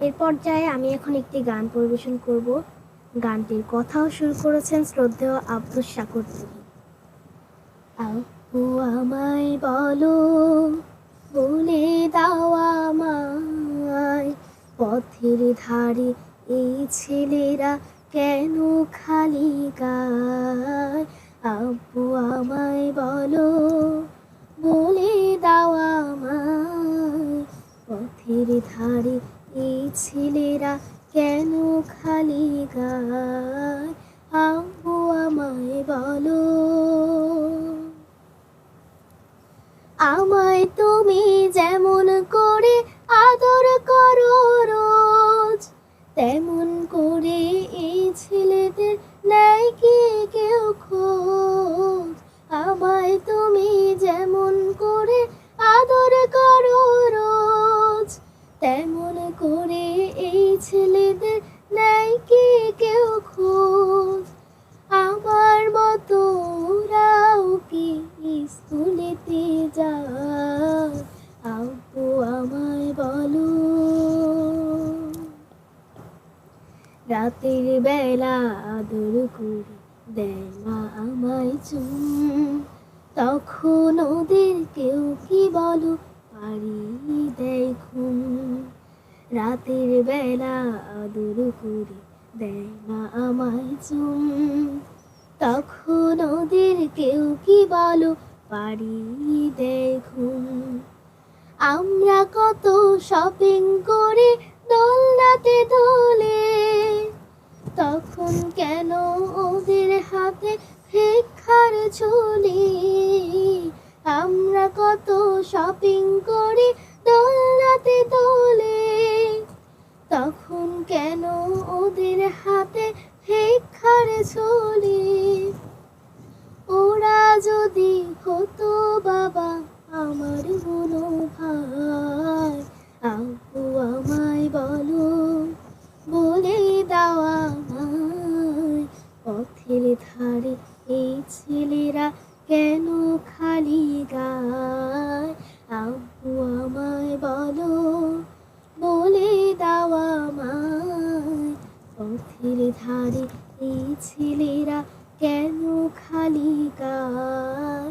এর পর্যায়ে আমি এখন একটি গান পরিবেশন করব। গানটির কথাও সুর করেছেন শ্রদ্ধেয় আব্দুস শাকুর তিনি। আপু আমায় বলো, বলে দাও আমায়, পথের ধারে এই ছেলেরা কেন খালি গায়। আপু আমায় বলো, বলে দাও আমায়, পথের ধারে এই ছেলেরা কেন খালি গায়। আপু আমায় বলো। আমায় তুমি যেমন করে আদর করো রোজ, তেমন করে এই ছেলেদের নেয় কি কেউ খোঁজ। আমায় তুমি যেমন করে আদর করো রোজ, তেমন করে এই ছেলেদের নেয় কি কেউ খোঁজ। আমার মতো ওরাও কি স্কুলেতে যায়। আপু আমায় বলো। রাতের বেলা আদর করে দেয় মা আমায় চুম, তখন ওদের কেউ কি বলো পাড়ি দেয় ঘুম। রাতের বেলা আদর করে দেয় মা আমায় চুম, তখন ওদের কেউ কি বলো পাড়ি দেয় ঘুম। আমরা কত শপিং করে দোলনাতে দোলে, তখন কেন ওদের হাতে ভিক্ষার ঝুলি। আমরা কত শপিং করে দোলনাতে দোলে, তখন কেন ওদের হাতে ভিক্ষার ঝুলি। ওরা যদি হতো বাবা আমার কোনো ভাই। আপু আমায় বলো, বলে দাও আমায়, পথের ধারে এই ছেলেরা কেন খালি গায়। আপু আমায় বলো, বলে দাও আমায়, পথের ধারে এই ছেলেরা কেন খালি গায়।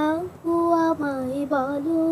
আপু আমায় বলো।